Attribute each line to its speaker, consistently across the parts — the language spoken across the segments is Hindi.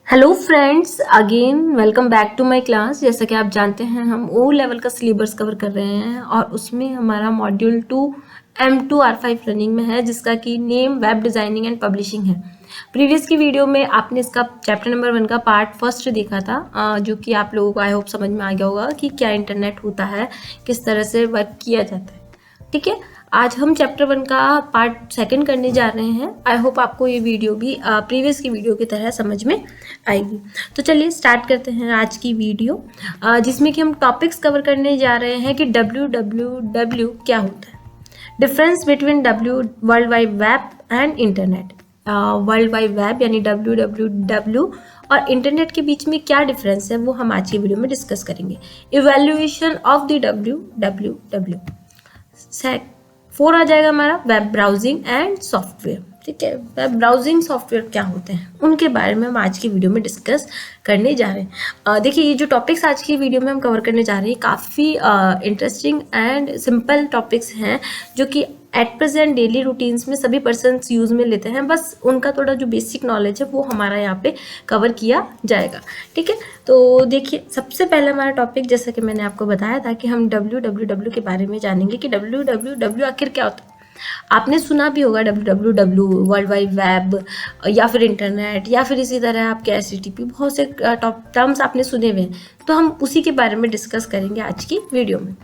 Speaker 1: Hello friends, again welcome back to my class. जैसा कि आप जानते हैं हम ओ लेवल का सिलेबस कवर कर रहे हैं और उसमें हमारा मॉड्यूल 2 M2 R5 रनिंग में है, जिसका कि name web designing and publishing है। प्रीवियस की वीडियो में आपने इसका चैप्टर नंबर 1 का पार्ट फर्स्ट देखा था, जो कि आप लोगों को आई होप समझ में आ गया होगा कि क्या इंटरनेट होता है, किस तरह से वर्क किया जाता है। ठीक है, आज हम चैप्टर 1 का पार्ट सेकंड करने जा रहे हैं। आई होप आपको ये वीडियो भी प्रीवियस की वीडियो की तरह समझ में आएगी। तो चलिए स्टार्ट करते हैं आज की वीडियो, जिसमें कि हम टॉपिक्स कवर करने जा रहे हैं कि www क्या होता है, difference between world wide web and internet. World wide web यानी www और इंटरनेट के बीच में क्या डिफरेंस है वो हम आज की वीडियो में डिस्कस करेंगे। Evaluation of the www। 4 आ जाएगा हमारा वेब ब्राउजिंग एंड सॉफ्टवेयर। ठीक है, वेब ब्राउजिंग सॉफ्टवेयर क्या होते हैं उनके बारे में हम आज की वीडियो में डिस्कस करने जा रहे हैं। देखिए, ये जो टॉपिक्स आज की वीडियो में हम कवर करने जा रहे हैं काफ़ी इंटरेस्टिंग एंड सिंपल टॉपिक्स हैं, जो कि एट प्रेजेंट डेली रूटीन्स में सभी पर्सन्स यूज़ में लेते हैं। बस उनका थोड़ा जो बेसिक नॉलेज है वो हमारा यहाँ पे कवर किया जाएगा। ठीक है, तो देखिए, सबसे पहला हमारा टॉपिक, जैसा कि मैंने आपको बताया था कि हम www के बारे में जानेंगे कि www आखिर क्या होता है। आपने सुना भी होगा www, वर्ल्ड वाइड वेब, या फिर इंटरनेट, या फिर इसी तरह आपके HTTP, बहुत से टर्म्स आपने सुने हुए हैं। तो हम उसी के बारे में डिस्कस करेंगे आज की वीडियो में।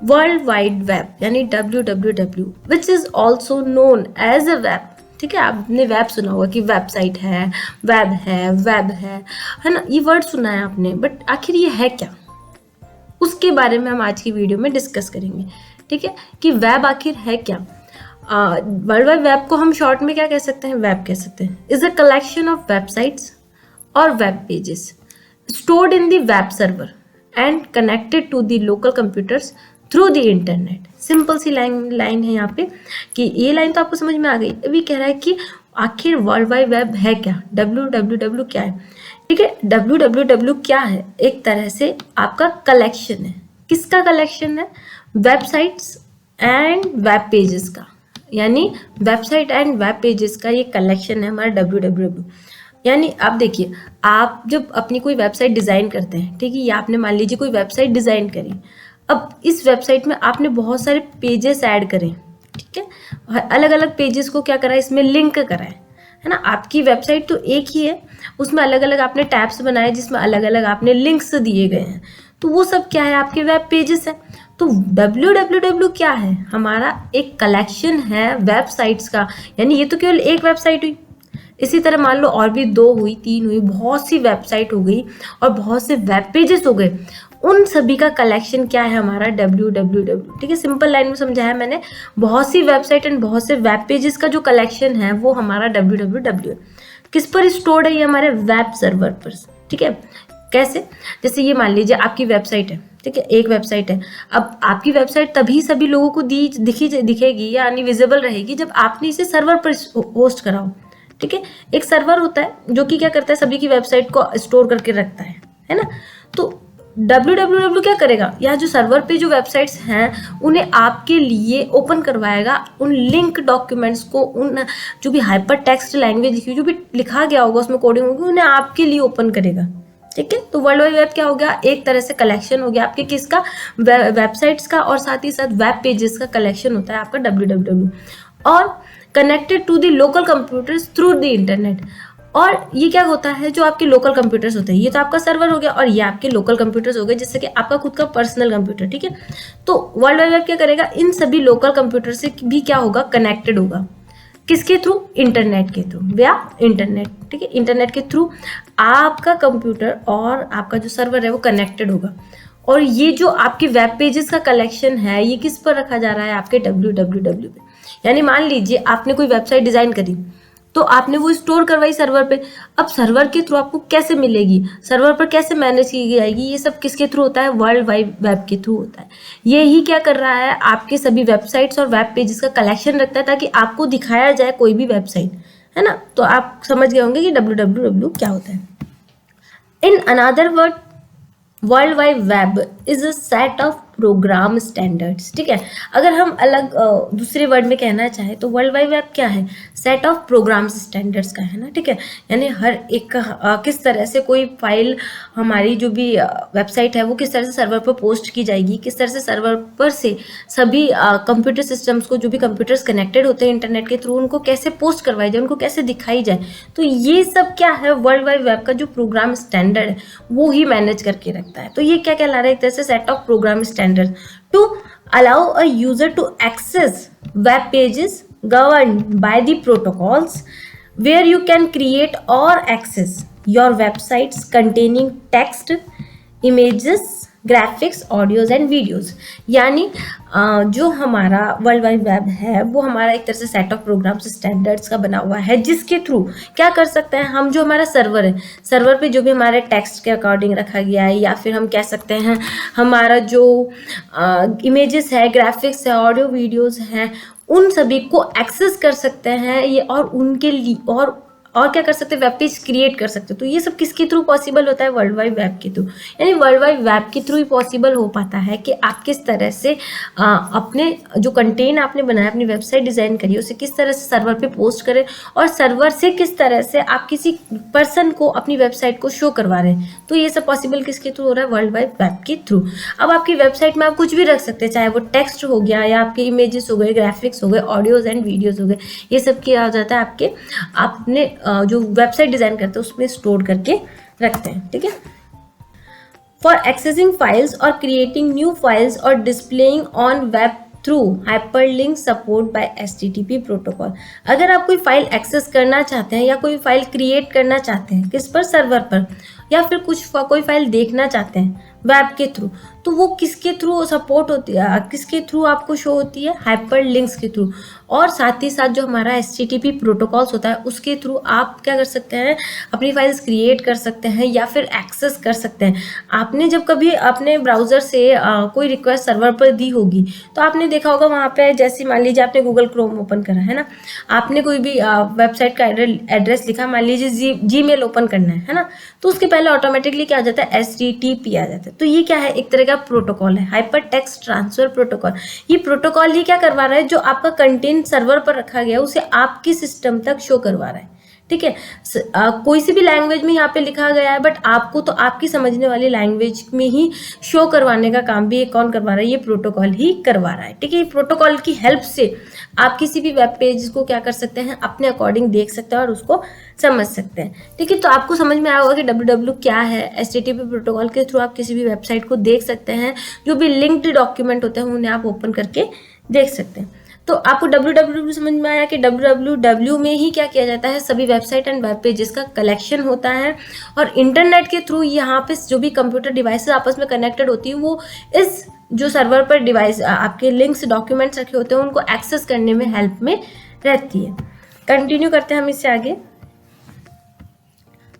Speaker 1: वर्ल्ड वाइड वेब यानी www which is also known as a web. ठीक है, आपने वेब सुना होगा कि वेबसाइट है, वेब है ना, ये वर्ड सुना है आपने, बट आखिर ये है क्या, उसके बारे में हम आज की वीडियो में डिस्कस करेंगे। ठीक है, कि वेब आखिर है क्या। वर्ल्ड वाइड वेब को हम शॉर्ट में क्या कह सकते हैं, वेब कह सकते हैं। Is a collection of websites और web pages stored in the web server and connected to the local computers through the internet. Simple सी लाइन है यहाँ पे, कि ये लाइन तो आपको समझ में आ गई। अभी कह रहा है कि आखिर वर्ल्ड वाइड वेब है क्या, www क्या है। ठीक है, www क्या है, एक तरह से आपका कलेक्शन है। किसका कलेक्शन है, वेबसाइट्स एंड वेब पेजेस का, यानी वेबसाइट एंड वेब पेजेस का ये कलेक्शन है हमारा www। यानी आप देखिए, आप जब अपनी कोई वेबसाइट डिज़ाइन करते हैं, ठीक है, या आपने मान लीजिए कोई वेबसाइट डिज़ाइन करी, अब इस वेबसाइट में आपने बहुत सारे पेजेस ऐड करें। ठीक है, अलग अलग पेजेस को क्या करा है, इसमें लिंक करा है ना। आपकी वेबसाइट तो एक ही है, उसमें अलग अलग आपने टैब्स बनाए जिसमें अलग अलग आपने लिंक्स दिए गए हैं, तो वो सब क्या है, आपके वेब पेजेस है। तो www क्या है, हमारा एक कलेक्शन है वेबसाइट्स का। यानी ये तो केवल एक वेबसाइट हुई, इसी तरह मान लो और भी 2 हुई, 3 हुई, बहुत सी वेबसाइट हो गई और बहुत से वेब पेजेस हो गए। उन सभी का कलेक्शन क्या है, हमारा www। ठीक है, सिंपल लाइन में समझाया मैंने। बहुत सी वेबसाइट एंड बहुत से वेब पेजेस का जो कलेक्शन है वो हमारा www है। किस पर स्टोर्ड है, ये हमारे वेब सर्वर पर। ठीक है, कैसे, जैसे ये मान लीजिए आपकी वेबसाइट है। ठीक है, एक वेबसाइट है। अब आपकी वेबसाइट तभी सभी लोगों को दिखेगी यानी विजिबल रहेगी जब आपने इसे सर्वर पर होस्ट करा हो। ठीक है, एक सर्वर होता है जो कि क्या करता है, सभी की वेबसाइट को स्टोर करके रखता है ना। तो www क्या करेगा, या जो सर्वर पे जो वेबसाइट्स हैं उन्हें आपके लिए ओपन करवाएगा, उन लिंक डॉक्यूमेंट्स को, उन जो भी हाइपर टेक्स्ट लैंग्वेज जो भी लिखा गया होगा उसमें कोडिंग होगी, उन्हें आपके लिए ओपन करेगा। ठीक है, तो वर्ल्ड वाइड वेब क्या हो गया, एक तरह से कलेक्शन हो गया आपके किसका, वेबसाइट्स का, और साथ ही साथ वेब पेजेस का कलेक्शन होता है आपका www। और connected to the local computers through the internet. और ये क्या होता है, जो आपके लोकल कंप्यूटर्स होते हैं, ये तो आपका सर्वर हो गया और ये आपके लोकल कंप्यूटर्स हो गए, जैसे कि आपका खुद का पर्सनल कंप्यूटर। ठीक है, तो वर्ल्ड वाइड वेब क्या करेगा, इन सभी लोकल कंप्यूटर से भी क्या होगा, कनेक्टेड होगा। किसके थ्रू, इंटरनेट के थ्रू, या इंटरनेट। ठीक है, इंटरनेट के थ्रू आपका कंप्यूटर और आपका जो सर्वर है वो कनेक्टेड होगा। और ये जो आपके वेब पेजेस का कलेक्शन है ये किस पर रखा जा रहा है, आपके www पे। यानी मान लीजिए आपने कोई वेबसाइट डिजाइन करी, तो आपने वो स्टोर करवाई सर्वर पे। अब सर्वर के थ्रू आपको कैसे मिलेगी, सर्वर पर कैसे मैनेज की जाएगी, ये सब किसके थ्रू होता है, वर्ल्ड वाइड वेब के थ्रू होता है। ये ही क्या कर रहा है, आपके सभी वेबसाइट्स और वेब पेजेस का कलेक्शन रखता है ताकि आपको दिखाया जाए कोई भी वेबसाइट, है ना। तो आप समझ गए होंगे कि www क्या होता है। In another word, world wide web is a set of program standards. ठीक है, अगर हम अलग दूसरे वर्ड में कहना चाहें तो वर्ल्ड वाइड वेब क्या है, सेट ऑफ प्रोग्राम स्टैंडर्ड्स का है ना। ठीक है, यानी हर एक किस तरह से कोई फाइल हमारी जो भी वेबसाइट है वो किस तरह से सर्वर पर पोस्ट की जाएगी, किस तरह से सर्वर पर से सभी कंप्यूटर सिस्टम्स को, जो भी कंप्यूटर्स कनेक्टेड होते हैं इंटरनेट के थ्रू, उनको कैसे पोस्ट करवाई जाए, उनको कैसे दिखाई जाए। तो ये सब क्या है, वर्ल्ड वाइड वेब का जो प्रोग्राम स्टैंडर्ड है वो ही मैनेज करके रखता है। तो ये क्या कहला रहा है, एक तरह से set of program standard to allow a user to access web pages governed by the protocols where you can create or access your websites containing text, images, graphics, audios and videos. यानी जो हमारा वर्ल्ड वाइड वेब है वो हमारा एक तरह से सेट ऑफ प्रोग्राम्स स्टैंडर्ड्स का बना हुआ है, जिसके थ्रू क्या कर सकते हैं हम, जो हमारा सर्वर है, सर्वर पे जो भी हमारे टेक्स्ट के अकॉर्डिंग रखा गया है, या फिर हम कह सकते हैं हमारा जो इमेजेस है, ग्राफिक्स है, ऑडियो वीडियोज हैं, उन सभी को एक्सेस कर सकते हैं ये, और उनके लिए और क्या कर सकते हैं, वेब पेज क्रिएट कर सकते हैं। तो ये सब किसके थ्रू पॉसिबल होता है, वर्ल्ड वाइड वेब के थ्रू। यानी वर्ल्ड वाइड वेब के थ्रू ही पॉसिबल हो पाता है कि आप किस तरह से अपने जो कंटेंट आपने बनाया, अपनी वेबसाइट डिज़ाइन करी, उसे किस तरह से सर्वर पे पोस्ट करें, और सर्वर से किस तरह से आप किसी पर्सन को अपनी वेबसाइट को शो करवा रहे हैं। तो ये सब पॉसिबल किसके थ्रू हो रहा है, वर्ल्ड वाइड वेब के थ्रू। अब आपकी वेबसाइट में आप कुछ भी रख सकते हैं, चाहे वो टेक्स्ट हो गया, या आपके इमेजेस हो गए, ग्राफिक्स हो गए, ऑडियोज एंड वीडियोज हो गए, ये सब किया जाता है आपने जो वेबसाइट डिजाइन करते हैं उसमें स्टोर करके रखते हैं। ठीक है, फॉर एक्सेसिंग फाइल्स और क्रिएटिंग न्यू फाइल्स और displaying on web through hyperlink support bye HTTP protocol. अगर आप कोई फाइल एक्सेस करना चाहते हैं या कोई फाइल क्रिएट करना चाहते हैं, किस पर, सर्वर पर, या फिर कोई फाइल देखना चाहते हैं वेब के थ्रू, तो वो किसके थ्रू सपोर्ट होती है, किसके थ्रू आपको शो होती है, हाइपर लिंक्स के थ्रू। और साथ ही साथ जो हमारा HTTP प्रोटोकॉल्स होता है उसके थ्रू आप क्या कर सकते हैं, अपनी फाइल्स क्रिएट कर सकते हैं या फिर एक्सेस कर सकते हैं। आपने जब कभी अपने ब्राउज़र से कोई रिक्वेस्ट सर्वर पर दी होगी तो आपने देखा होगा वहाँ पे, जैसे मान लीजिए आपने गूगल क्रोम ओपन करा है ना, आपने कोई भी वेबसाइट का एड्रेस लिखा, मान लीजिए जीमेल ओपन करना है ना, तो उसके पहले ऑटोमेटिकली क्या आ जाता है, HTTP आ जाता है। तो ये क्या है, एक तरह का प्रोटोकॉल है, हाइपर टेक्स्ट ट्रांसफर प्रोटोकॉल। ये प्रोटोकॉल ही क्या करवा रहा है, जो आपका कंटेंट सर्वर पर रखा गया उसे आपकी सिस्टम तक शो करवा रहा है। ठीक है, कोई सी भी लैंग्वेज में यहाँ पे लिखा गया है, बट आपको तो आपकी समझने वाली लैंग्वेज में ही शो करवाने का काम भी ये कौन करवा रहा है, ये प्रोटोकॉल ही करवा रहा है। ठीक है, ये प्रोटोकॉल की हेल्प से आप किसी भी वेब पेज को क्या कर सकते हैं, अपने अकॉर्डिंग देख सकते हैं और उसको समझ सकते हैं। ठीक है, तो आपको समझ में आया होगा कि www क्या है। HTTP प्रोटोकॉल के थ्रू आप किसी भी वेबसाइट को देख सकते हैं, जो भी लिंक्ड डॉक्यूमेंट होते हैं उन्हें आप ओपन करके देख सकते हैं। तो आपको www समझ में आया कि www में ही क्या किया जाता है, सभी वेबसाइट एंड वेब पेजेस का कलेक्शन होता है, और इंटरनेट के थ्रू यहाँ पे जो भी कंप्यूटर डिवाइसेस आपस में कनेक्टेड होती है वो इस जो सर्वर पर डिवाइस आपके लिंक्स डॉक्यूमेंट्स रखे होते हैं उनको एक्सेस करने में हेल्प में रहती है। कंटिन्यू करते हैं हम इससे आगे।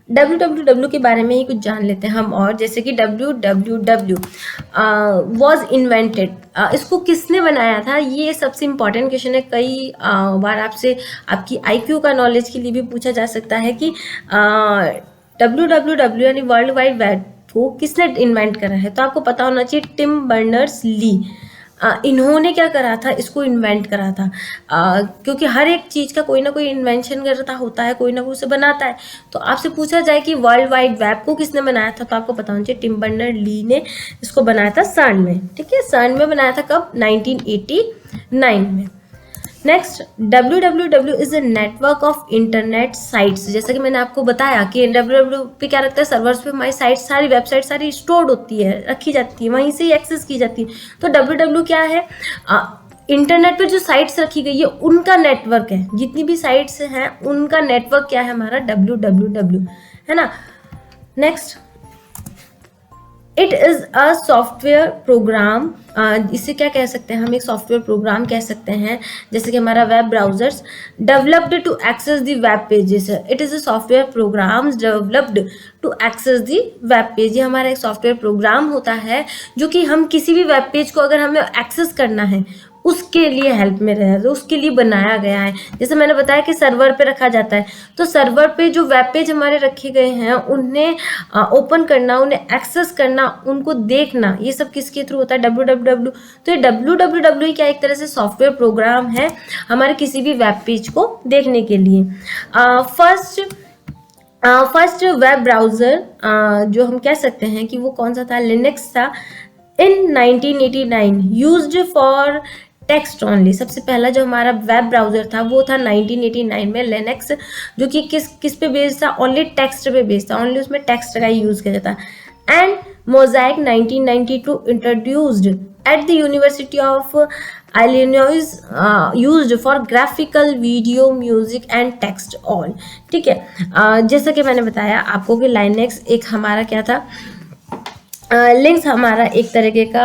Speaker 1: www के बारे में ही कुछ जान लेते हैं हम, और जैसे कि www वॉज इन्वेंटेड, इसको किसने बनाया था, ये सबसे इम्पॉर्टेंट क्वेश्चन है। कई बार आपसे आपकी IQ का नॉलेज के लिए भी पूछा जा सकता है कि www यानी वर्ल्ड वाइड वेब को किसने इन्वेंट करा है। तो आपको पता होना चाहिए, टिम बर्नर्स ली, इन्होंने क्या करा था, इसको इन्वेंट करा था। क्योंकि हर एक चीज़ का कोई ना कोई इन्वेंशन करता होता है, कोई ना कोई उसे बनाता है। तो आपसे पूछा जाए कि वर्ल्ड वाइड वेब को किसने बनाया था, तो आपको पता होना चाहिए टिम बर्नर ली ने इसको बनाया था CERN में। ठीक है, CERN में बनाया था कब, 1989 में। Next, www is a network of internet sites. जैसा कि मैंने आपको बताया कि www पे क्या रखता है, सर्वर्स पे हमारी साइट सारी वेबसाइट सारी स्टोर्ड होती है, रखी जाती है, वहीं से ही एक्सेस की जाती है। तो www क्या है, इंटरनेट पे जो साइट्स रखी गई है उनका नेटवर्क है, जितनी भी साइट्स हैं उनका नेटवर्क क्या है हमारा, www है ना। Next, it is a software programme, इसे क्या कह सकते हैं हम, एक सॉफ्टवेयर प्रोग्राम कह सकते हैं, जैसे कि हमारा web browsers developed to access the web pages. It is a software program developed to access the web page. ये हमारा एक सॉफ्टवेयर प्रोग्राम होता है जो कि हम किसी भी वेब पेज को अगर हमें एक्सेस करना है उसके लिए हेल्प में रहे, तो उसके लिए बनाया गया है। जैसे मैंने बताया कि सर्वर पे रखा जाता है, तो सर्वर पे जो वेब पेज हमारे रखे गए हैं उन्हें ओपन करना, उन्हें एक्सेस करना, उनको देखना, ये सब किसके थ्रू होता है, www। तो ये www क्या एक तरह से सॉफ्टवेयर प्रोग्राम है हमारे किसी भी वेब पेज को देखने के लिए। फर्स्ट वेब ब्राउज़र जो हम कह सकते हैं कि वो कौन सा था, लिनक्स था, इन 1989 यूज्ड फॉर टेक्स्ट ओनली। सबसे पहला जो हमारा वेब ब्राउज़र था वो था 1989 में लिनक्स, जो कि किस पे बेस्ड था, ओनली टेक्स्ट पे बेस्ड था, ओनली उसमें टेक्स्ट का यूज़ किया जाता। And mosaic 1992 introduced at the university of Illinois used for graphical video, music and text all। ठीक है, जैसा कि मैंने बताया आपको कि लाइनेक्स एक हमारा क्या था, लिंक्स हमारा एक तरीके का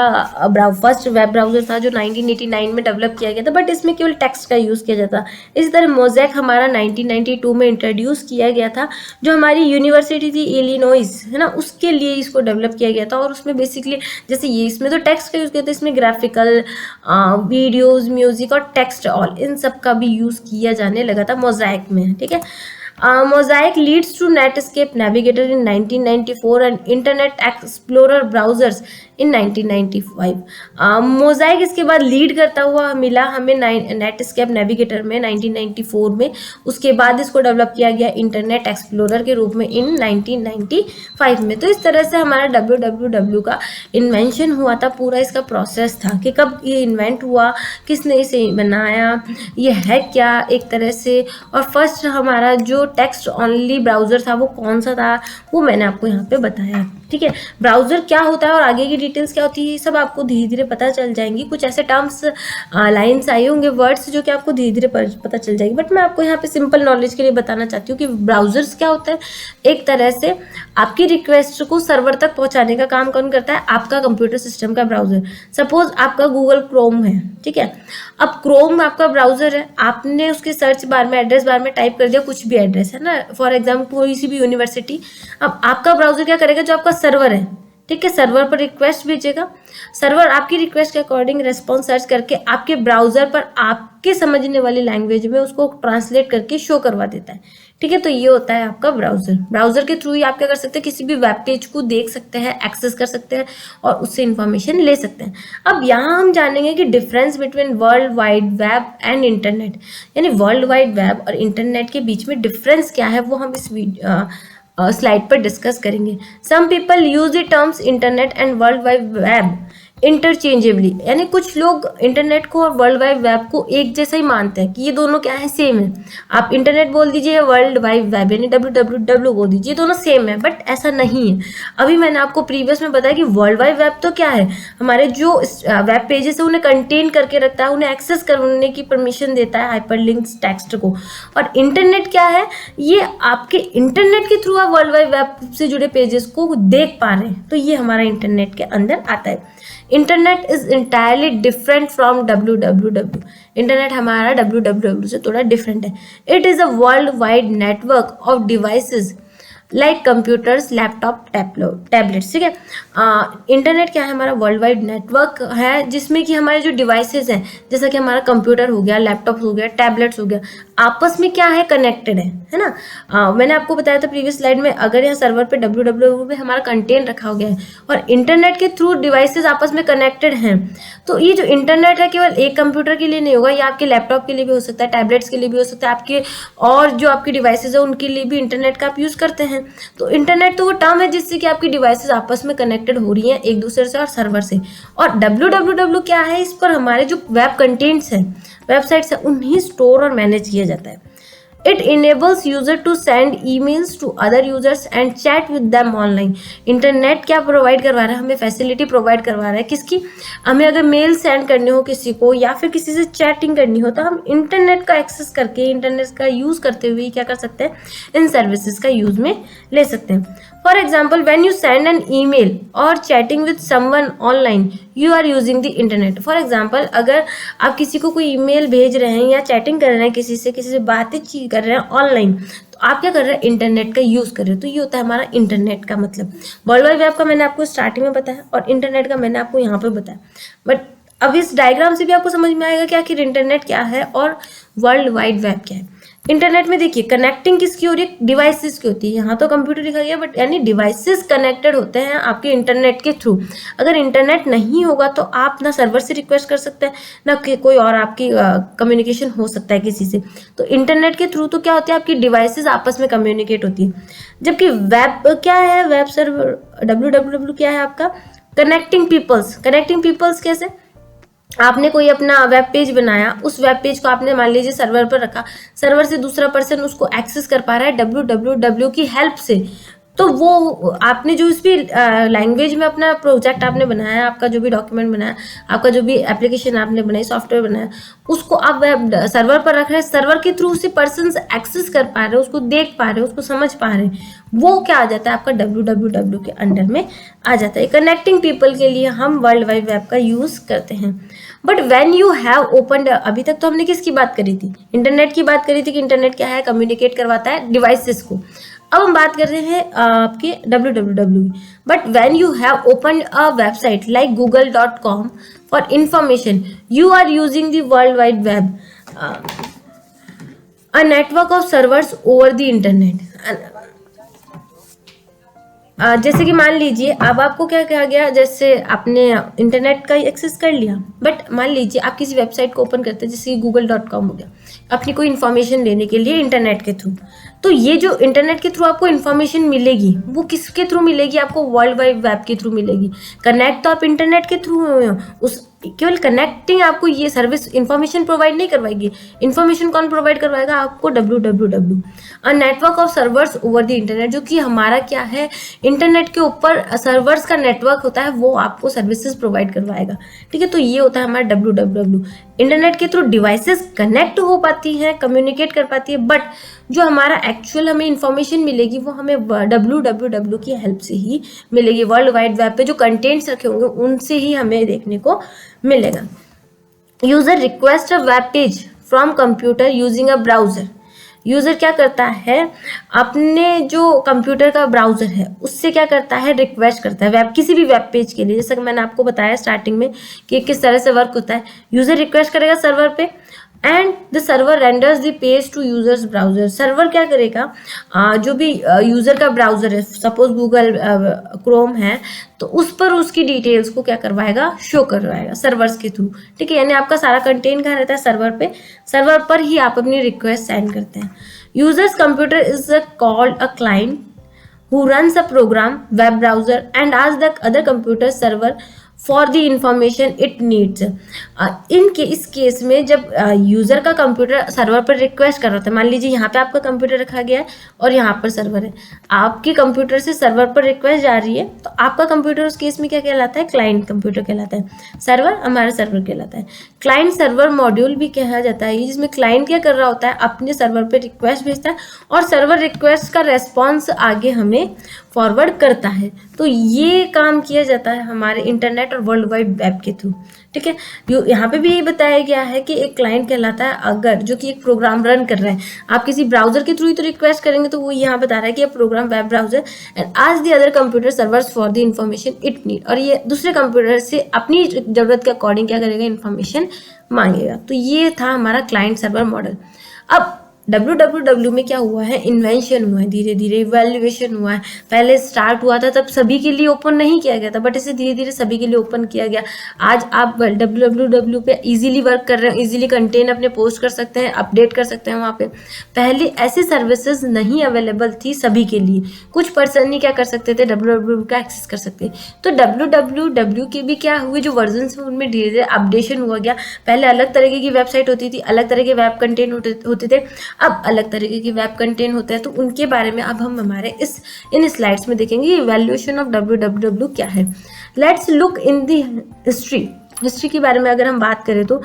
Speaker 1: फर्स्ट वेब ब्राउज़र था जो 1989 में डेवलप किया गया था, बट इसमें केवल टेक्स्ट का यूज़ किया जाता। इसी तरह मोज़ैक हमारा 1992 में इंट्रोड्यूस किया गया था, जो हमारी यूनिवर्सिटी थी इलिनॉइस, है ना, उसके लिए इसको डेवलप किया गया था। और उसमें बेसिकली जैसे ये इसमें तो टेक्स्ट का यूज़ किया था, इसमें ग्राफिकल वीडियोज़, म्यूज़िक और टेक्स्ट ऑल, इन सब का भी यूज़ किया जाने लगा था मोज़ैक में। ठीक है, Mosaic leads to Netscape Navigator in 1994 and Internet Explorer browsers in 1995। Mosaic इसके बाद लीड करता हुआ मिला हमें नेटस्केप नेविगेटर में 1994 में। उसके बाद इसको डेवलप किया गया इंटरनेट एक्सप्लोरर के रूप में इन 1995 में। तो इस तरह से हमारा www का इन्वेंशन हुआ था, पूरा इसका प्रोसेस था कि कब ये इन्वेंट हुआ, किसने इसे बनाया, ये है क्या एक तरह से। और फर्स्ट हमारा जो टेक्स्ट ओनली ब्राउज़र था वो कौन सा था, वो मैंने आपको यहाँ पे बताया। ठीक है, ब्राउज़र क्या होता है और आगे की डिटेल्स क्या होती है, ये सब आपको धीरे धीरे पता चल जाएंगी। कुछ ऐसे टर्म्स लाइन्स आए होंगे, वर्ड्स, जो कि आपको धीरे धीरे पता चल जाएगी, बट मैं आपको यहाँ पे सिंपल नॉलेज के लिए बताना चाहती हूँ कि ब्राउज़र्स क्या होता है। एक तरह से आपकी रिक्वेस्ट को सर्वर तक पहुँचाने का काम कौन करता है, आपका कंप्यूटर सिस्टम का ब्राउज़र। सपोज आपका गूगल क्रोम है, ठीक है, अब क्रोम आपका ब्राउज़र है, आपने उसके सर्च बार में, एड्रेस बार में टाइप कर दिया कुछ भी एड्रेस, है ना, फॉर एग्जाम्पल कोई सी भी यूनिवर्सिटी। अब आपका ब्राउज़र क्या करेगा, जो आपका सर्वर है, ठीक है, सर्वर पर रिक्वेस्ट भेजेगा, सर्वर आपकी रिक्वेस्ट के अकॉर्डिंग रेस्पॉन्स सर्च करके आपके ब्राउज़र पर आपके समझने वाली लैंग्वेज में उसको ट्रांसलेट करके शो करवा देता है। ठीक है, तो ये होता है आपका ब्राउज़र। ब्राउज़र के थ्रू ही आप क्या कर सकते हैं, किसी भी वेब पेज को देख सकते हैं, एक्सेस कर सकते हैं और उससे इंफॉर्मेशन ले सकते हैं। अब यहाँ हम जानेंगे कि difference between world wide web and internet, यानी वर्ल्ड वाइड वेब और इंटरनेट के बीच में डिफरेंस क्या है, वो हम इस स्लाइड पर डिस्कस करेंगे। Some people use the terms internet and world wide web interchangeably, यानी कुछ लोग इंटरनेट को और वर्ल्ड वाइड वेब को एक जैसा ही मानते हैं कि ये दोनों क्या है, सेम है। आप इंटरनेट बोल दीजिए, वर्ल्ड वाइड वेब यानी www बोल दीजिए, दोनों सेम है, बट ऐसा नहीं है। अभी मैंने आपको प्रीवियस में बताया कि वर्ल्ड वाइड वेब तो क्या है, हमारे जो वेब पेजेस है उन्हें कंटेन करके रखता है, उन्हें एक्सेस करने की परमिशन देता है हाइपरलिंक्स टेक्स्ट को। और इंटरनेट क्या है, ये आपके इंटरनेट के थ्रू आप वर्ल्ड वाइड वेब से जुड़े पेजेस को देख पा रहे हैं, तो ये हमारा इंटरनेट के अंदर आता है। Internet is entirely different from www। Internet हमारा www से थोड़ा डिफरेंट है। It is a world wide network of devices like computers, laptop, tablets. ठीक है, इंटरनेट क्या है, हमारा वर्ल्ड वाइड नेटवर्क है जिसमें कि हमारे जो डिवाइसेस हैं, जैसा कि हमारा कंप्यूटर हो गया, लैपटॉप हो गया, टैबलेट्स हो गया, आपस में क्या है, कनेक्टेड है ना। मैंने आपको बताया था प्रीवियस स्लाइड में, अगर यहाँ सर्वर पे www में हमारा कंटेंट रखा गया है और इंटरनेट के थ्रू डिवाइसेस आपस में कनेक्टेड हैं, तो ये जो इंटरनेट है केवल एक कंप्यूटर के लिए नहीं होगा, ये आपके लैपटॉप के लिए भी हो सकता है, टैबलेट्स के लिए भी हो सकता है, आपके और जो आपकी डिवाइसेस है उनके लिए भी इंटरनेट का आप यूज़ करते हैं। तो इंटरनेट तो वो टर्म है जिससे कि आपकी डिवाइसेस आपस में कनेक्टेड हो रही हैं एक दूसरे से और सर्वर से। और www क्या है, इस पर हमारे जो वेब कंटेंट्स हैं, वेबसाइट्स हैं, उन्हें स्टोर और मैनेज किया जाता है। It enables user to send emails to other users and chat with them online। Internet क्या प्रोवाइड करवा रहा है, हमें फैसिलिटी प्रोवाइड करवा रहा है, किसकी, हमें अगर मेल सेंड करनी हो किसी को या फिर किसी से चैटिंग करनी हो, तो हम इंटरनेट का एक्सेस करके, इंटरनेट का यूज़ करते हुए क्या कर सकते हैं, इन सर्विसेज का यूज़ में ले सकते हैं। For example, when you send an email or chatting with someone online, you are using the internet. For example, अगर आप किसी को कोई ईमेल भेज रहे हैं या चैटिंग कर रहे हैं, किसी से बातचीत कर रहे हैं ऑनलाइन, तो आप क्या कर रहे हैं, इंटरनेट का यूज़ कर रहे हो। तो ये होता है हमारा इंटरनेट का मतलब। वर्ल्ड वाइड वेब का मैंने आपको स्टार्टिंग में बताया और इंटरनेट का मैंने आपको यहाँ पे बताया। बट अब इस डायग्राम से भी आपको समझ में आएगा कि आखिर इंटरनेट क्या है और वर्ल्ड वाइड वेब क्या है। इंटरनेट में देखिए कनेक्टिंग किसकी हो रही है, डिवाइसेस की होती है। यहाँ तो कंप्यूटर लिखा गया बट यानी डिवाइसेस कनेक्टेड होते हैं आपके इंटरनेट के थ्रू। अगर इंटरनेट नहीं होगा तो आप ना सर्वर से रिक्वेस्ट कर सकते हैं ना कि कोई और आपकी कम्युनिकेशन हो सकता है किसी से। तो इंटरनेट के थ्रू तो क्या होती है, आपकी डिवाइसेस आपस में कम्युनिकेट होती है। जबकि वेब क्या है, वेब सर्वर www क्या है आपका, कनेक्टिंग पीपल्स। कनेक्टिंग पीपल्स कैसे, आपने कोई अपना वेब पेज बनाया, उस वेब पेज को आपने मान लीजिए सर्वर पर रखा, सर्वर से दूसरा पर्सन उसको एक्सेस कर पा रहा है www की हेल्प से। तो वो आपने जो इस भी लैंग्वेज में अपना प्रोजेक्ट आपने बनाया, आपका जो भी डॉक्यूमेंट बनाया, आपका जो भी एप्लीकेशन आपने बनाई, सॉफ्टवेयर बनाया, उसको आप वेब सर्वर पर रख रहे हैं। सर्वर के थ्रू उसे पर्सन एक्सेस कर पा रहे हैं, उसको देख पा रहे हैं, उसको समझ पा रहे हैं। वो क्या आ जाता है आपका www के अंडर में आ जाता है। कनेक्टिंग पीपल के लिए हम वर्ल्ड वाइड वेब का यूज करते हैं। But when you have opened, अभी तक तो हमने किसकी बात करी थी, इंटरनेट की बात करी थी कि इंटरनेट क्या है, कम्युनिकेट करवाता है डिवाइसेस को। अब हम बात कर रहे हैं आपके www। But when you have opened a website like google.com for information, you are using the world wide web, a network of servers over the internet. जैसे कि मान लीजिए अब आपको क्या कहा गया, जैसे आपने इंटरनेट का एक्सेस कर लिया, बट मान लीजिए आप किसी वेबसाइट को ओपन करते हैं, जैसे कि google.com हो गया, अपनी कोई इन्फॉर्मेशन लेने के लिए इंटरनेट के थ्रू। तो ये जो इंटरनेट के थ्रू आपको इन्फॉर्मेशन मिलेगी वो किसके थ्रू मिलेगी, आपको वर्ल्ड वाइड वेब के थ्रू मिलेगी। कनेक्ट तो आप इंटरनेट के थ्रू हुए हो, उस केवल कनेक्टिंग आपको ये सर्विस इंफॉर्मेशन प्रोवाइड नहीं करवाएगी। इंफॉर्मेशन कौन प्रोवाइड करवाएगा आपको, www, a network of servers over the internet, जो कि हमारा क्या है, इंटरनेट के ऊपर सर्वर्स का नेटवर्क होता है, वो आपको सर्विसेज प्रोवाइड करवाएगा। ठीक है, तो ये होता है हमारा www। इंटरनेट के थ्रू डिवाइसेस कनेक्ट हो पाती हैं, कम्युनिकेट कर पाती है, बट जो हमारा एक्चुअल हमें इंफॉर्मेशन मिलेगी वो हमें www की हेल्प से ही मिलेगी। वर्ल्ड वाइड वेब पे जो कंटेंट्स रखे होंगे उनसे ही हमें देखने को मिलेगा। User request a web page from computer using a browser. User क्या करता है, अपने जो कंप्यूटर का ब्राउजर है उससे क्या करता है, रिक्वेस्ट करता है वेब, किसी भी वेब पेज के लिए। जैसा कि मैंने आपको बताया स्टार्टिंग में कि किस तरह से वर्क होता है। यूजर रिक्वेस्ट करेगा सर्वर पे and the server renders the page to user's browser. Server क्या करेगा, जो भी यूजर का ब्राउजर है, सपोज गूगल क्रोम है, तो उस पर उसकी डिटेल्स को क्या करवाएगा, शो करवाएगा सर्वर्स के थ्रू। ठीक है, यानी आपका सारा कंटेंट कहाँ रहता है, सर्वर पे। सर्वर पर ही आप अपनी रिक्वेस्ट सेंड करते हैं। Users computer is called a client who runs a program, web browser and asks the other computer server for the information it needs। इस केस में जब यूजर का कंप्यूटर सर्वर पर रिक्वेस्ट कर रहा था, मान लीजिए यहाँ पे आपका कंप्यूटर रखा गया है और यहाँ पर सर्वर है, आपके कंप्यूटर से सर्वर पर रिक्वेस्ट जा रही है, तो आपका कंप्यूटर उस केस में क्या कहलाता है, क्लाइंट कंप्यूटर कहलाता है। सर्वर हमारा सर्वर कहलाता है। क्लाइंट सर्वर मॉड्यूल भी कहा जाता है, जिसमें क्लाइंट क्या कर रहा होता है, अपने सर्वर पर रिक्वेस्ट भेजता है और सर्वर रिक्वेस्ट का रेस्पॉन्स आगे हमें फॉरवर्ड करता है। तो ये काम किया जाता है हमारे इंटरनेट और वर्ल्ड वाइड वेब के थ्रू। ठीक है, यहाँ पे भी यही बताया गया है कि एक क्लाइंट कहलाता है अगर जो कि एक प्रोग्राम रन कर रहा है। आप किसी ब्राउजर के थ्रू ही तो रिक्वेस्ट करेंगे, तो वो यहाँ बता रहा है कि ये प्रोग्राम वेब ब्राउजर एंड आज the other computer servers for the information it need, और ये दूसरे कंप्यूटर से अपनी जरूरत के अकॉर्डिंग क्या करेगा, इन्फॉर्मेशन मांगेगा। तो ये था हमारा क्लाइंट सर्वर मॉडल। अब www में क्या हुआ है, इन्वेंशन हुआ है, धीरे धीरे इवैल्यूएशन हुआ है। पहले स्टार्ट हुआ था तब सभी के लिए ओपन नहीं किया गया था, बट इसे धीरे धीरे सभी के लिए ओपन किया गया। आज आप www पे इजीली वर्क कर रहे हैं, इजीली कंटेंट अपने पोस्ट कर सकते हैं, अपडेट कर सकते हैं वहाँ पे। पहले ऐसी सर्विसेज नहीं अवेलेबल थी सभी के लिए, कुछ पर्सन ही क्या कर सकते थे, www का एक्सेस कर सकते। तो www के भी क्या हुए, जो वर्जन हैं उनमें धीरे धीरे अपडेशन हुआ गया। पहले अलग तरीके की वेबसाइट होती थी, अलग तरह के वेब कंटेंट होते थे, अब अलग तरीके की वेब कंटेंट होते हैं। तो उनके बारे में अब हम हमारे इन स्लाइड्स में देखेंगे इवैल्यूएशन ऑफ www क्या है। Let's look in the history के बारे में अगर हम बात करें तो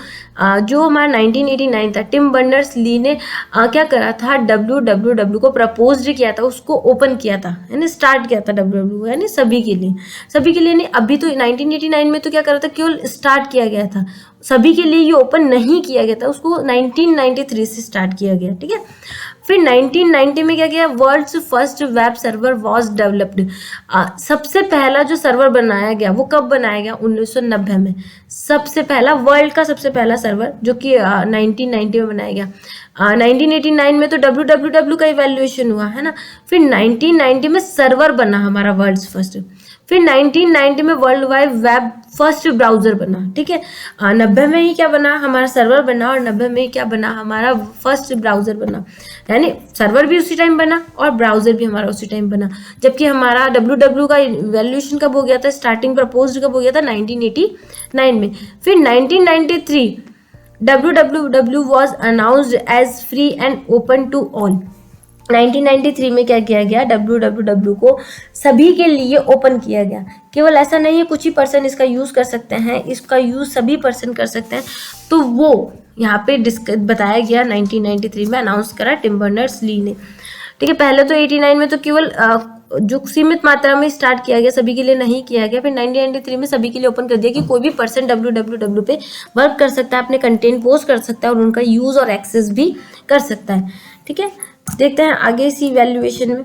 Speaker 1: जो हमारा 1989 था, टिम बर्नर्स ली ने क्या करा था, www को प्रपोज किया था, उसको ओपन किया था, यानी स्टार्ट किया था www, यानी सभी के लिए नहीं। अभी तो 1989 में तो क्या करा था, केवल स्टार्ट किया गया था, सभी के लिए ये ओपन नहीं किया गया था, उसको 1993 से स्टार्ट किया गया। ठीक है, फिर 1990 में क्या किया, world's first web server was developed. सबसे पहला जो सर्वर बनाया गया वो कब बनाया गया, 1990 में। सबसे पहला, वर्ल्ड का सबसे पहला सर्वर जो कि 1990 में बनाया गया। 1989 में तो www का इवैल्यूएशन हुआ है ना। फिर 1990 में सर्वर बना हमारा वर्ल्ड्स फर्स्ट। फिर 1990 में world wide web first browser बना, ठीक है। 90 में ही क्या बना, हमारा सर्वर बना, और 90 में ही क्या बना, हमारा फर्स्ट ब्राउजर बना। यानी सर्वर भी उसी टाइम बना और ब्राउजर भी हमारा उसी टाइम बना। जबकि हमारा www का इवैल्यूएशन कब हो गया था, स्टार्टिंग प्रपोज्ड कब हो गया था, 1989 में। फिर 1993 www was announced as free and open to all। 1993 में क्या किया गया, www को सभी के लिए ओपन किया गया। केवल ऐसा नहीं है कुछ ही पर्सन इसका यूज़ कर सकते हैं, इसका यूज़ सभी पर्सन कर सकते हैं। तो वो यहाँ पे बताया गया, 1993 में अनाउंस करा टिम बर्नर्स-ली ने, ठीक है। पहले तो 89 में तो केवल जो सीमित मात्रा में स्टार्ट किया गया, सभी के लिए नहीं किया गया। फिर 1993 में सभी के लिए ओपन कर दिया कि कोई भी पर्सन www पे वर्क कर सकता है, अपने कंटेंट पोस्ट कर सकता है और उनका यूज़ और एक्सेस भी कर सकता है, ठीक है। देखते हैं आगे इसी इवैल्यूएशन में।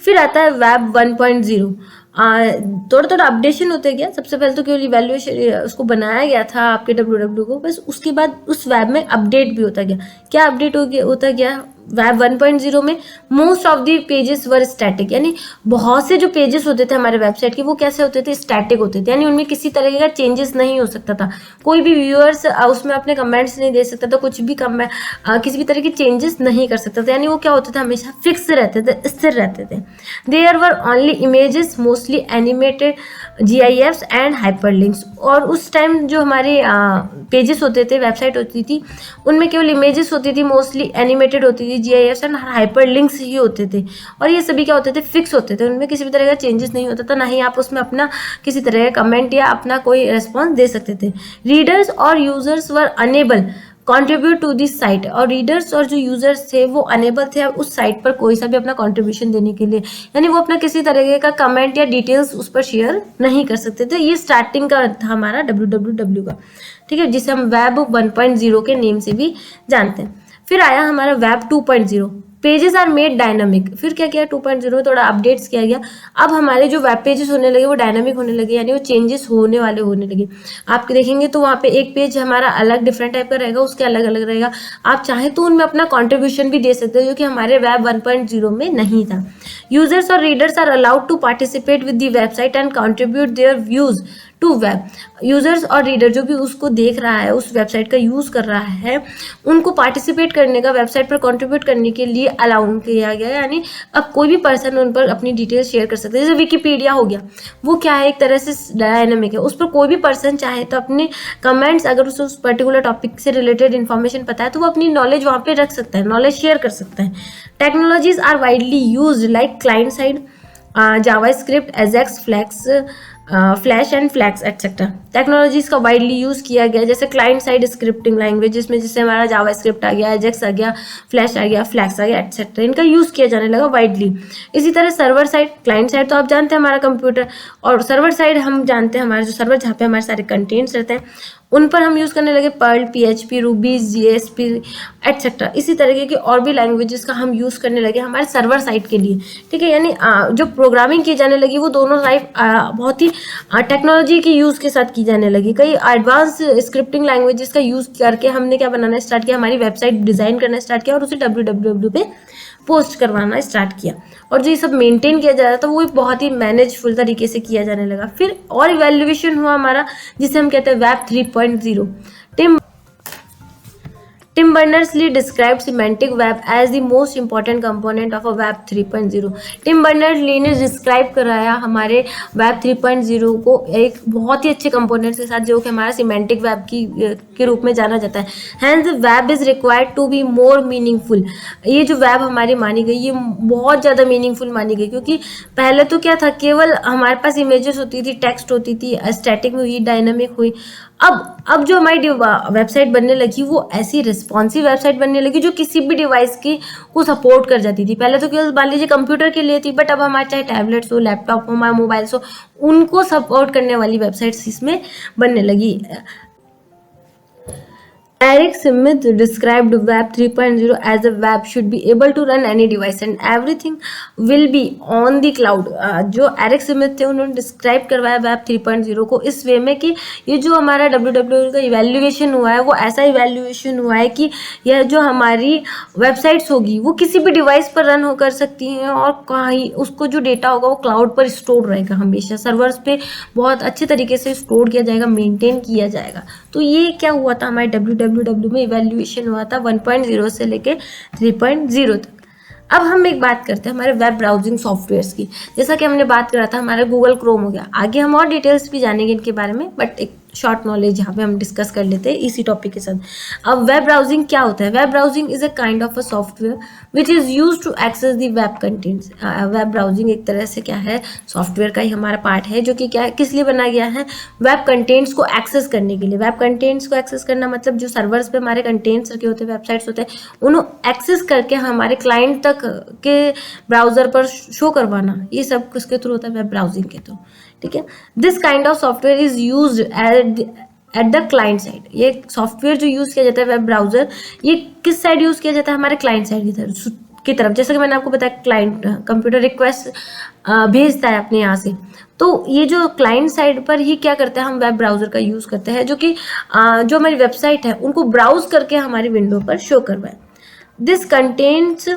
Speaker 1: फिर आता है वेब 1.0। थोड़ा थोड़ा अपडेशन होते गया। सबसे पहले तो केवल इवैल्यूएशन उसको बनाया गया था आपके www को, बस उसके बाद उस वेब में अपडेट भी होता गया। क्या अपडेट होता गया, वेब 1.0 में most of the pages were static, यानी बहुत से जो पेजेस होते थे हमारे वेबसाइट के वो कैसे होते थे, स्टैटिक होते थे, यानी उनमें किसी तरह का चेंजेस नहीं हो सकता था। कोई भी व्यूअर्स उसमें अपने कमेंट्स नहीं दे सकता था, कुछ भी किसी भी तरह की चेंजेस नहीं कर सकता था, यानी वो क्या होते थे, हमेशा फिक्स रहते थे, स्थिर रहते थे। There were only images, mostly animated GIFs and hyperlinks. और उस टाइम जो हमारे पेजेस होते थे, वेबसाइट होती थी, उनमें केवल इमेजेस होती थी, मोस्टली एनिमेटेड होती थी, GIFs एंड हाइपरलिंक्स ही होते थे। और ये सभी क्या होते थे, फिक्स होते थे, उनमें किसी भी तरह का चेंजेस नहीं होता था, ना ही आप उसमें अपना किसी तरह का कमेंट या अपना कोई रिस्पॉन्स दे सकते थे। रीडर्स और users were unable contribute to this site, और रीडर्स और जो यूजर्स थे वो अनेबल थे उस साइट पर कोई सा भी अपना कंट्रीब्यूशन देने के लिए, यानी वो अपना किसी तरह का कमेंट या डिटेल्स उस पर शेयर नहीं कर सकते थे। ये स्टार्टिंग का था हमारा www का, ठीक है, जिसे हम वेब 1.0 के नेम से भी जानते हैं। फिर आया हमारा web 2.0, pages are made dynamic. फिर क्या किया, 2.0 में थोड़ा अपडेट्स किया गया। अब हमारे जो वेब पेजेस होने लगे वो डायनामिक होने लगे, यानी वो चेंजेस होने लगे। आप देखेंगे तो वहाँ पे एक पेज हमारा अलग डिफरेंट टाइप का रहेगा, उसके अलग अलग रहेगा। आप चाहें तो उनमें अपना कॉन्ट्रीब्यूशन भी दे सकते हो, जो कि हमारे वेब 1.0 में नहीं था। यूजर्स और readers are allowed to participate with the website and contribute their views to web. Users और रीडर जो भी उसको देख रहा है, उस वेबसाइट का यूज़ कर रहा है, उनको पार्टिसिपेट करने का, वेबसाइट पर कंट्रीब्यूट करने के लिए अलाउ किया गया। यानी अब कोई भी पर्सन उन पर अपनी डिटेल्स शेयर कर सकते हैं। जैसे विकिपीडिया हो गया, वो क्या है, एक तरह से डायनामिक है, उस पर कोई भी पर्सन चाहे तो अपने कमेंट्स, अगर उस पर्टिकुलर टॉपिक से रिलेटेड इन्फॉर्मेशन पता है तो वो अपनी नॉलेज वहाँ पे रख सकता है, नॉलेज शेयर कर सकता है। Technologies are widely use like client side, JavaScript, Ajax, Flash and Flex et cetera. Technologies का वाइडली यूज़ किया गया, जैसे क्लाइंट साइड स्क्रिप्टिंग लैंग्वेज, जिसमें जैसे हमारा जावास्क्रिप्ट आ गया, एजेक्स आ गया, फ्लैश आ गया, फ्लैक्स आ गया एक्सेट्रा, इनका यूज़ किया जाने लगा वाइडली। इसी तरह सर्वर साइड, क्लाइंट साइड तो आप जानते हैं हमारा कंप्यूटर, और सर्वर साइड हम जानते हैं हमारे जो सर्वर जहाँ पे हमारे सारे कंटेंट्स रहते हैं, उन पर हम यूज़ करने लगे Perl, PHP, Ruby, JSP et cetera. इसी तरीके की और भी लैंग्वेजेस का हम यूज़ करने लगे हमारे सर्वर साइड के लिए, ठीक है। यानी जो प्रोग्रामिंग की जाने लगी वो दोनों साइड बहुत ही टेक्नोलॉजी की यूज़ के साथ की जाने लगी। कई एडवांस स्क्रिप्टिंग लैंग्वेजेस का यूज़ करके हमने क्या बनाना स्टार्ट किया, हमारी वेबसाइट डिज़ाइन करना स्टार्ट किया और उसे www पे पोस्ट करवाना स्टार्ट किया। और जो ये सब मेंटेन किया जा रहा था वो बहुत ही मैनेजफुल तरीके से किया जाने लगा। फिर और इवैल्यूएशन हुआ हमारा, जिसे हम कहते हैं web 3.0। Tim Berners-Lee described semantic web as the most important component of a Web 3.0। Tim Berners Lee ने डिस्क्राइब कराया हमारे Web 3.0 को एक बहुत ही अच्छे कंपोनेंट्स के साथ, जो कि हमारा सिमेंटिक वेब के रूप में जाना जाता है। Hence web is required to be more meaningful. ये जो वेब हमारी मानी गई, ये बहुत ज़्यादा मीनिंगफुल मानी गई, क्योंकि पहले तो क्या था, केवल हमारे पास इमेजेस होती थी, टेक्स्ट होती थी, स्टैटिक हुई, डायनामिक हुई। अब जो हमारी वेबसाइट बनने लगी वो ऐसी रिस्पॉन्सिव वेबसाइट बनने लगी जो किसी भी डिवाइस की को सपोर्ट कर जाती थी। पहले तो केवल मान लीजिए कंप्यूटर के लिए थी, बट अब हमारे चाहे टैबलेट्स हो, लैपटॉप हो, हमारे मोबाइल्स हो, उनको सपोर्ट करने वाली वेबसाइट्स इसमें बनने लगी। Eric Smith described Web 3.0 as a web should be able to run any device and everything will be on the cloud. जो एरिक स्मिथ थे उन्होंने डिस्क्राइब करवाया वेब 3.0 को इस वे में कि ये जो हमारा WWW का इवैल्यूएशन हुआ है वो ऐसा इवैल्यूएशन हुआ है कि यह जो हमारी वेबसाइट्स होगी वो किसी भी डिवाइस पर रन हो कर सकती हैं और कहीं उसको जो डेटा होगा वो क्लाउड पर स्टोर रहेगा, हमेशा सर्वर्स पे बहुत अच्छे तरीके से स्टोर किया जाएगा, मेंटेन किया जाएगा। तो ये क्या हुआ था, हमारे WWW में इवैल्यूएशन हुआ था 1.0 से लेके 3.0 तक। अब हम एक बात करते हैं हमारे वेब ब्राउजिंग सॉफ्टवेयर्स की। जैसा कि हमने बात करा था हमारा गूगल क्रोम हो गया, आगे हम और डिटेल्स भी जानेंगे इनके बारे में, बट एक शॉर्ट नॉलेज यहाँ पे हम डिस्कस कर लेते हैं इसी टॉपिक के साथ। अब वेब ब्राउजिंग क्या होता है? Web browsing is a kind of a software which is use to access the web contents. Web browsing एक तरह से क्या है, सॉफ्टवेयर का ही हमारा पार्ट है जो कि क्या है, किस लिए बनाया गया है, वेब कंटेंट्स को एक्सेस करने के लिए। वेब कंटेंट्स को एक्सेस करना मतलब जो सर्वर्स पे हमारे कंटेंट्स रखे होते हैं, वेबसाइट्स होते हैं, उन्हें एक्सेस करके हमारे क्लाइंट तक के ब्राउजर पर शो करवाना, ये सब किसके थ्रू होता है, वेब ब्राउजिंग के थ्रू। ठीक है, this kind of software is used at the client side. ये सॉफ्टवेयर जो यूज़ किया जाता है वेब ब्राउजर, ये किस साइड यूज़ किया जाता है, हमारे क्लाइंट साइड की तरफ। जैसे कि मैंने आपको बताया क्लाइंट कंप्यूटर रिक्वेस्ट भेजता है अपने यहाँ से, तो ये जो क्लाइंट साइड पर ही क्या करते हैं, हम वेब ब्राउजर का यूज़ करते हैं जो कि जो हमारी वेबसाइट है उनको ब्राउज करके हमारी विंडो पर शो करवाए। This contents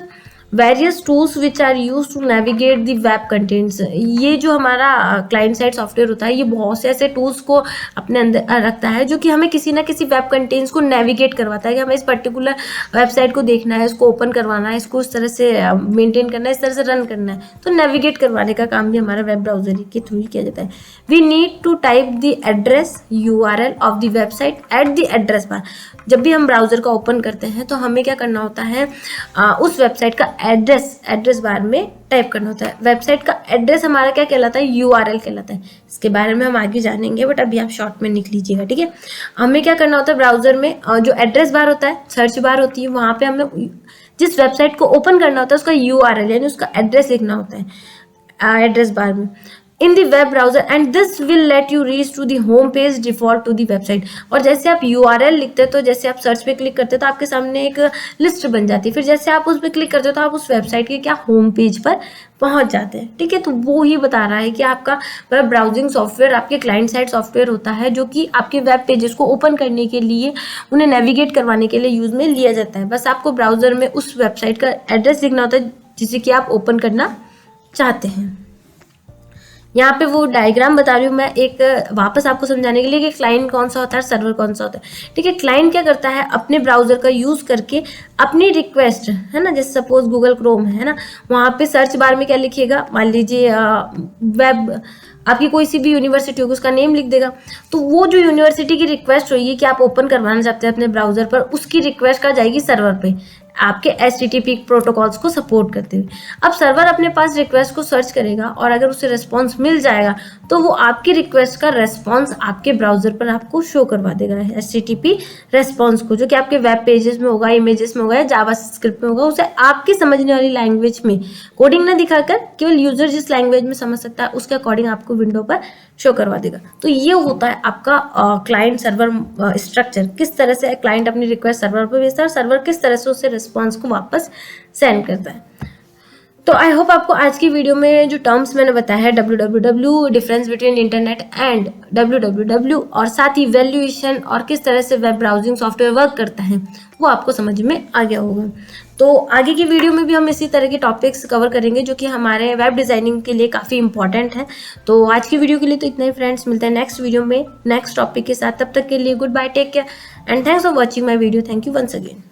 Speaker 1: various tools which are use to navigate the web contents. ये जो हमारा क्लाइंट साइड सॉफ्टवेयर होता है ये बहुत से ऐसे टूल्स को अपने अंदर रखता है जो कि हमें किसी ना किसी वेब कंटेंट्स को नेविगेट करवाता है कि हमें इस पर्टिकुलर वेबसाइट को देखना है, इसको ओपन करवाना है, इसको इस तरह से मेंटेन करना है, इस तरह से रन करना है। तो नेविगेट करवाने का काम भी हमारा वेब ब्राउजर के थ्रू ही किया जाता है। We need to type the address URL of the website at the address bar. जब भी हम ब्राउजर का ओपन करते हैं तो हमें क्या करना होता है, उस वेबसाइट का एड्रेस बार में टाइप करना होता है। वेबसाइट का एड्रेस हमारा क्या कहलाता है, URL कहलाता है। इसके बारे में हम आगे जानेंगे, बट अभी आप शॉर्ट में लिख लीजिएगा। ठीक है, हमें क्या करना होता है, ब्राउजर में जो एड्रेस बार होता है, सर्च बार होती है, वहाँ पे हमें जिस वेबसाइट को ओपन करना होता है उसका URL यानी उसका एड्रेस लिखना होता है एड्रेस बार में in the web browser and this will let you reach to the home page default to the website। और जैसे आप URL लिखते हो तो जैसे आप सर्च पे क्लिक करते हो तो आपके सामने एक लिस्ट बन जाती है, फिर जैसे आप उस पर क्लिक करते हो तो आप उस वेबसाइट के क्या होम पेज पर पहुंच जाते हैं। ठीक है, तो वो ही बता रहा है कि आपका वेब ब्राउजिंग सॉफ्टवेयर आपके क्लाइंट साइड सॉफ्टवेयर होता है जो कि आपके वेब पेजेस को ओपन करने के लिए, उन्हें नेविगेट करवाने के लिए यूज में लिया जाता है। बस आपको ब्राउजर में उस वेबसाइट का एड्रेस लिखना होता है जिसे कि आप ओपन करना चाहते हैं। यहाँ पे वो डायग्राम बता रही हूँ मैं एक वापस आपको समझाने के लिए कि क्लाइंट कौन सा होता है, सर्वर कौन सा होता है। ठीक है, क्लाइंट क्या करता है, अपने ब्राउजर का यूज़ करके अपनी रिक्वेस्ट, है ना, जैसे सपोज गूगल क्रोम है ना, वहाँ पे सर्च बार में क्या लिखिएगा, मान लीजिए वेब, आपकी कोई सी भी यूनिवर्सिटी होगी उसका नेम लिख देगा, तो वो जो यूनिवर्सिटी की रिक्वेस्ट होगी कि आप ओपन करवाना चाहते हैं अपने ब्राउजर पर, उसकी रिक्वेस्ट कहाँ जाएगी, सर्वर पे, आपके HTTP प्रोटोकॉल्स को सपोर्ट करते हुए। अब सर्वर अपने पास रिक्वेस्ट को सर्च करेगा और अगर उसे रिस्पॉन्स मिल जाएगा तो वो आपकी रिक्वेस्ट का रिस्पॉन्स आपके ब्राउजर पर आपको शो करवा देगा, HTTP रिस्पॉन्स को, जो कि आपके वेब पेजेस में होगा, इमेजेस में होगा या जावास्क्रिप्ट में होगा। उसे आपकी समझने वाली लैंग्वेज में, कोडिंग ना दिखाकर, केवल यूजर जिस लैंग्वेज में समझ सकता है उसके अकॉर्डिंग आपको विंडो पर शो करवा देगा। तो ये होता है आपका क्लाइंट सर्वर स्ट्रक्चर, किस तरह से क्लाइंट अपनी रिक्वेस्ट सर्वर पर भेजता है और सर्वर किस तरह से उसे रिस्पॉन्स को वापस सेंड करता है। तो आई होप आपको आज की वीडियो में जो टर्म्स मैंने बताया है, WWW, difference between internet and WWW, और साथ ही वैल्यूएशन और किस तरह से वेब ब्राउजिंग सॉफ्टवेयर वर्क करता है, वो आपको समझ में आ गया होगा। तो आगे की वीडियो में भी हम इसी तरह के टॉपिक्स कवर करेंगे जो कि हमारे वेब डिज़ाइनिंग के लिए काफ़ी इंपॉर्टेंट है। तो आज की वीडियो के लिए तो इतना ही फ्रेंड्स, मिलते हैं नेक्स्ट वीडियो में नेक्स्ट टॉपिक के साथ। तब तक के लिए good bye, take care and thanks for watching my video. Thank you once again.